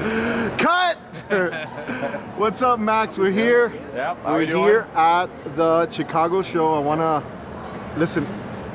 Cut! What's up, Max? We're here. Yeah, we're here at the Chicago show. I wanna listen.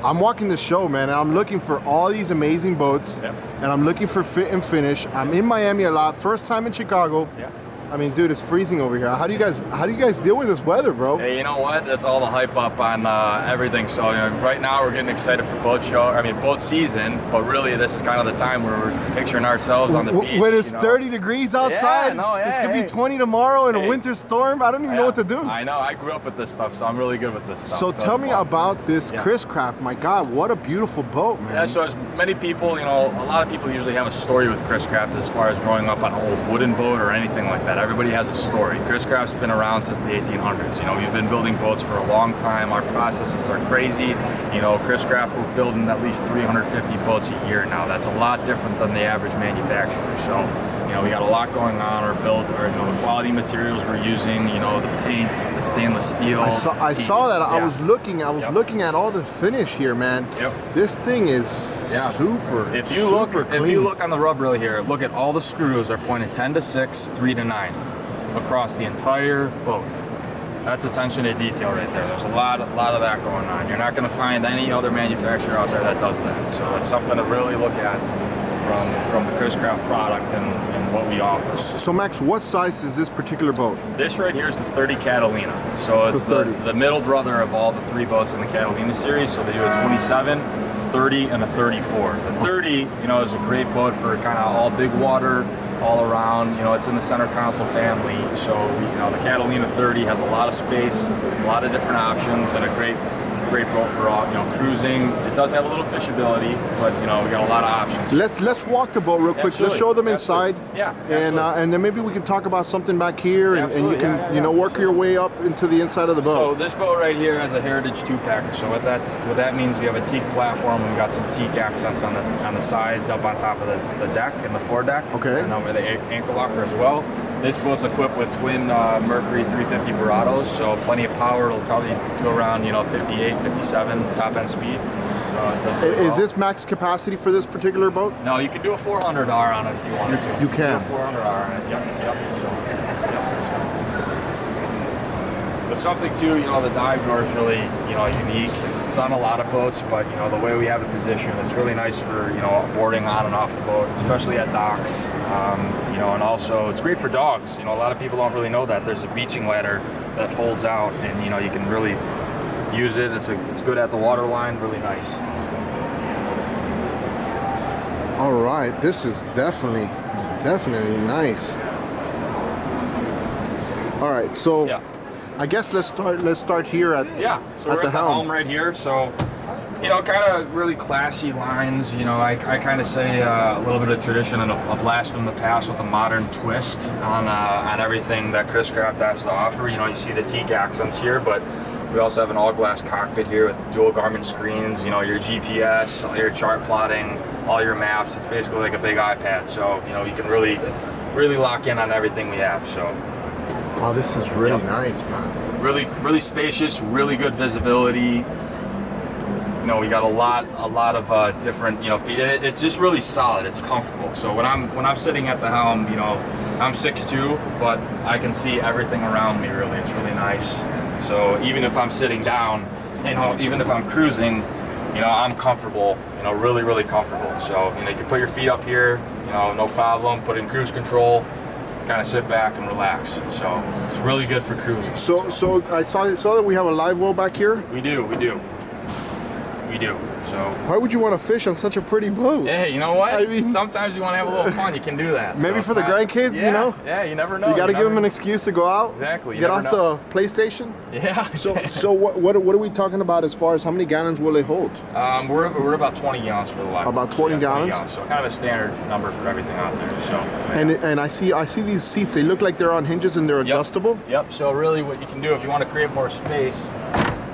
I'm walking the show, man, and I'm looking for all these amazing boats, and I'm looking for fit and finish. I'm in Miami a lot. First time in Chicago. Yeah. I mean, dude, it's freezing over here. How do you guys deal with this weather, bro? Hey, you know what? That's all the hype up on everything. So right now we're getting excited for boat season. But really, this is kind of the time where we're picturing ourselves on the beach. When it's 30 degrees outside, it's gonna be 20 tomorrow in a winter storm. I don't even know what to do. I know. I grew up with this stuff, so I'm really good with this stuff. So tell me about this Chris Craft. My God, what a beautiful boat, man. Yeah. So as many people, a lot of people usually have a story with Chris Craft as far as growing up on an old wooden boat or anything like that. Everybody has a story. Chris Craft's been around since the 1800s. We've been building boats for a long time. Our processes are crazy. Chris Craft, we're building at least 350 boats a year now. That's a lot different than the average manufacturer. So, we got a lot going on. The quality materials we're using. The paints, the stainless steel. I saw that. I was looking at all the finish here, man. Yep. This thing is super. If you look on the rub rail here, look at all the screws are pointed 10 to 6, 3 to 9. Across the entire boat. That's attention to detail right there. There's a lot of that going on. You're not going to find any other manufacturer out there that does that. So it's something to really look at from the Chris Craft product and what we offer. So Max, what size is this particular boat? This right here is the 30 Catalina. So it's the middle brother of all the 3 boats in the Catalina series. So they do a 27, 30, and a 34. The 30, is a great boat for kind of all big water, all around. It's in the center console family. So, the Catalina 30 has a lot of space, a lot of different options, and a great boat for all, cruising. It does have a little fishability, but we got a lot of options. Let's walk the boat real quick. Absolutely. Let's show them inside. Yeah. And then maybe we can talk about something back here, and you can work your way up into the inside of the boat. So this boat right here has a Heritage 2-packer. So what that means, we have a teak platform. We've got some teak accents on the sides, up on top of the deck and the foredeck. Okay. And over the ankle locker as well. This boat's equipped with twin Mercury 350 Verados, so plenty of power. It'll probably do around 58, 57 top end speed. So is this max capacity for this particular boat? No, you can do a 400R on it if you wanted to. You can. Do a 400R on it. Yep. But something too, the dive door is really unique. It's on a lot of boats, but the way we have it positioned, it's really nice for boarding on and off the boat, especially at docks. And also it's great for dogs. A lot of people don't really know that there's a beaching ladder that folds out, and you can really use it. It's good at the water line, really nice. All right, this is definitely nice. All right, so I guess let's start here at So we're at the helm right here. So kind of really classy lines. I kind of say a little bit of tradition and a blast from the past with a modern twist on everything that Chris Craft has to offer. You see the teak accents here, but we also have an all-glass cockpit here with dual Garmin screens. Your GPS, all your chart plotting, all your maps. It's basically like a big iPad. So you can really lock in on everything we have. So. Wow, this is really nice, man. Really spacious, really good visibility. We got a lot of different, it's just really solid. It's comfortable. So when I'm sitting at the helm, I'm 6'2", but I can see everything around me. Really, it's really nice. So even if I'm sitting down, even if I'm cruising, I'm comfortable. Really comfortable. So you can put your feet up here, no problem. Put in cruise control. Kind of sit back and relax. So it's really good for cruising. So I saw that we have a live well back here. We do. So why would you want to fish on such a pretty boat? Yeah, you know what? I mean, sometimes you want to have a little fun. You can do that. Maybe for the grandkids, Yeah, you never know. You got to give them an excuse to go out. Exactly. Get off the PlayStation. Yeah. So what are we talking about as far as how many gallons will it hold? We're about 20 gallons for the live. About 20 gallons. So kind of a standard number for everything out there. So. And I see these seats. They look like they're on hinges and they're adjustable. Yep. So really, what you can do if you want to create more space,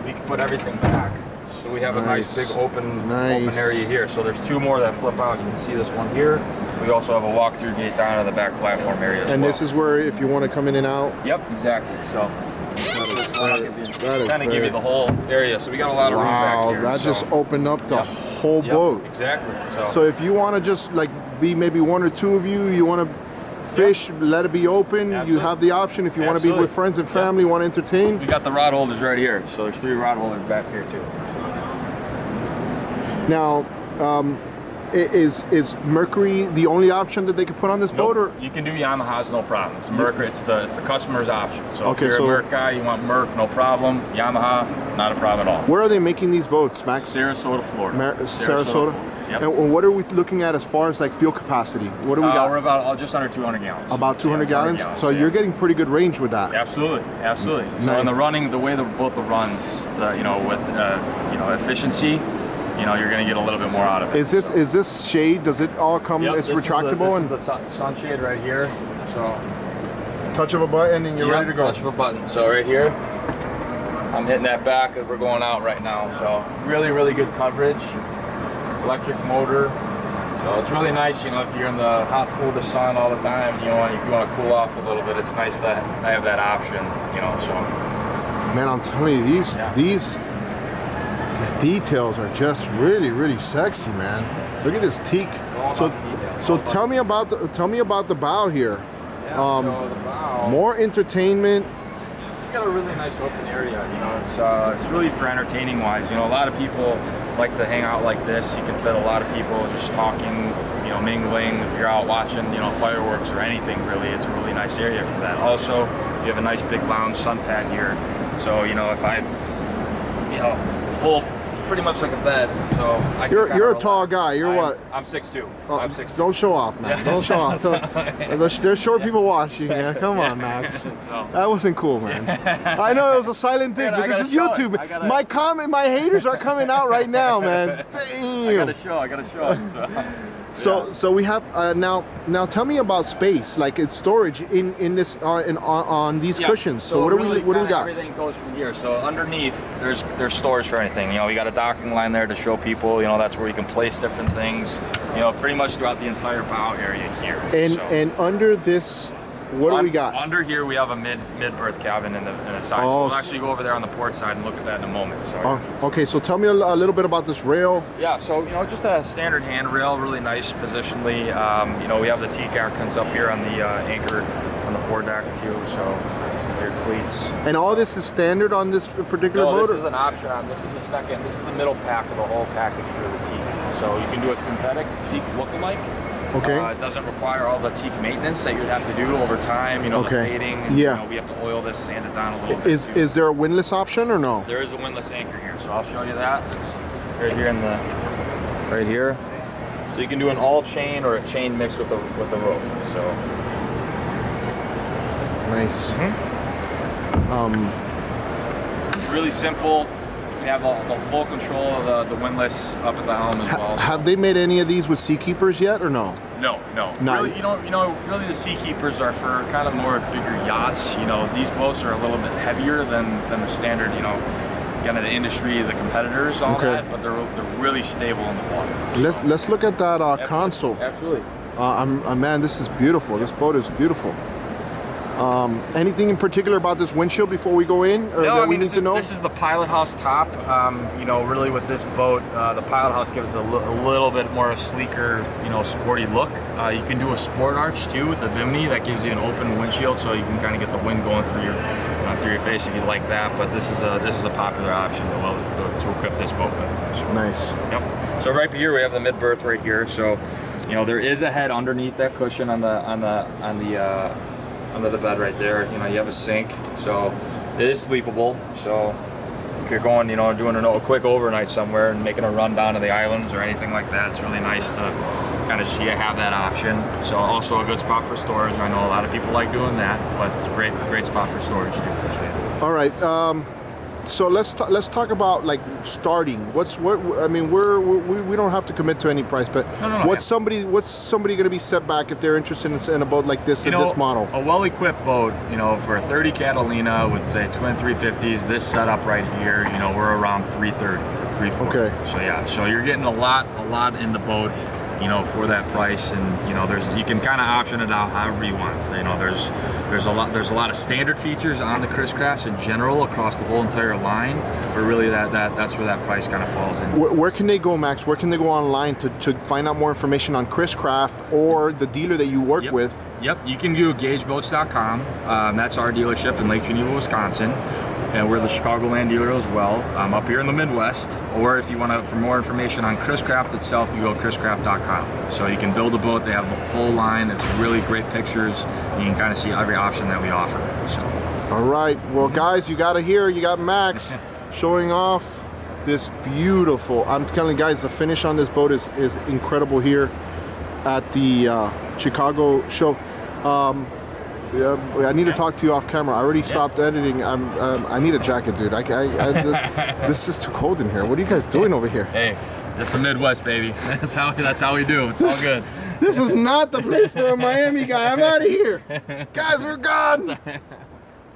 we can put everything back. So we have a nice big open area here. So there's 2 more that flip out. You can see this one here. We also have a walk-through gate down in the back platform area as well. And this is where if you want to come in and out? Yep, exactly. So that is kind of give you the whole area. So we got a lot of room back here. Wow, that just opened up the whole boat. Exactly. So if you want to just be maybe 1 or 2 of you, you want to fish, let it be open. Absolutely. You have the option if you want to be with friends and family, want to entertain. We got the rod holders right here, so there's 3 rod holders back here too. Now, is Mercury the only option that they could put on this boat, or you can do Yamahas, no problem. It's Mercury. It's the customer's option. So okay, if you're a Merc guy, you want Merc, no problem. Yamaha, not a problem at all. Where are they making these boats, Max? Sarasota, Florida. Sarasota. Yep. And what are we looking at as far as like fuel capacity? What do we got? We're about just under 200 gallons. About 200 gallons. So you're getting pretty good range with that. Absolutely, absolutely. Nice. So in the running, the way the boat runs, with efficiency, you're going to get a little bit more out of it. Is this shade? Does it all come? It's retractable this is the sunshade right here. So touch of a button and you're ready to go. Touch of a button. So right here, I'm hitting that back as we're going out right now. So really, really good coverage. Electric motor. So it's really nice, if you're in the hot full of the sun all the time, you want to cool off a little bit. It's nice to have that option, So. Man, I'm telling you, these details are just really, really sexy, man. Look at this teak. So tell me about the bow here. Yeah, so the bow. More entertainment. You got a really nice open area. It's really for entertaining wise. A lot of people like to hang out like this. You can fit a lot of people just talking, mingling. If you're out watching, fireworks or anything, really, it's a really nice area for that. Also, you have a nice big lounge sun pad here. So, if I, full, pretty much like a bed. So you're a tall guy. You're what? I'm 6'2". Oh, I'm 6'2". Don't show off, man. Don't show off. So, there's short people watching. Man. Come on, Max. That wasn't cool, man. I know it was a silent thing, but this is YouTube. My haters are coming out right now, man. Damn. I gotta show. So we have now. Tell me about space, like it's storage in this on these cushions. So what do we got? Everything goes from here. So underneath, there's storage for anything. We got a docking line there to show people. That's where you can place different things. Pretty much throughout the entire bow area here. And under this, what do we got? Under here, we have a mid berth cabin in the side. So we'll actually go over there on the port side and look at that in a moment. So. Okay, so tell me a little bit about this rail. Yeah, so just a standard handrail, really nice positionally. We have the teak accents up here on the anchor on the foredeck too. So your cleats. And all this is standard on this particular boat? No, this is an option on. This is the middle pack of the whole package for the teak. So you can do a synthetic teak lookalike. Okay. It doesn't require all the teak maintenance that you'd have to do over time. The fading. And, we have to oil this, sand it down a little bit. Is there a windlass option or no? There is a windlass anchor here, so I'll show you that. It's right here right here. So you can do an all chain or a chain mixed with the rope. So nice. Really simple. You have the full control of the windlass up at the helm as well. Have they made any of these with Seakeepers yet, or no? No. Really, really the Seakeepers are for kind of more bigger yachts. These boats are a little bit heavier than the standard. Kind of the industry, the competitors, all that. But they're really stable in the water. Let's look at that console. Absolutely. Man, this is beautiful. This boat is beautiful. Anything in particular about this windshield before we go in, or that we need to know? This is the pilot house top. Really with this boat, the pilot house gives it a little bit more of a sleeker, sporty look. You can do a sport arch too with the bimini that gives you an open windshield, so you can kind of get the wind going through your face if you like that. But this is a popular option to equip this boat with. So, nice. Yep. So right here we have the mid berth right here. So, there is a head underneath that cushion on the under the bed right there. You have a sink, so it is sleepable. So if you're going, doing a quick overnight somewhere and making a run down to the islands or anything like that, it's really nice to kind of just have that option. So also a good spot for storage. I know a lot of people like doing that, but it's a great spot for storage too. All right. So let's talk about like starting. We don't have to commit to any price, but what's somebody going to be set back if they're interested in a boat like this, this model? A well-equipped boat, for a 30 Catalina with say twin 350s, this setup right here, we're around 330, 340. Okay. So you're getting a lot in the boat, for that price, and you can kind of option it out however you want. There's a lot of standard features on the Chris Crafts in general across the whole entire line, but really that's where that price kind of falls in. Where can they go, Max? Where can they go online to find out more information on Chris Craft or the dealer that you work with? Yep, you can do GageBoats.com. That's our dealership in Lake Geneva, Wisconsin. And we're the Chicagoland dealer as well, up here in the Midwest. Or if you want to, for more information on Chris Craft itself, you go to chriscraft.com. So you can build a boat. They have a full line. It's really great pictures. You can kind of see every option that we offer. So. All right, well, guys, you got to hear. You got Max showing off this beautiful. I'm telling you guys, the finish on this boat is incredible here at the Chicago show. I need to talk to you off camera. I already stopped editing. I need a jacket, dude. This is too cold in here. What are you guys doing over here? Hey, it's the Midwest, baby. That's how we do. It's all good. This is not the place for a Miami guy. I'm out of here. Guys, we're gone.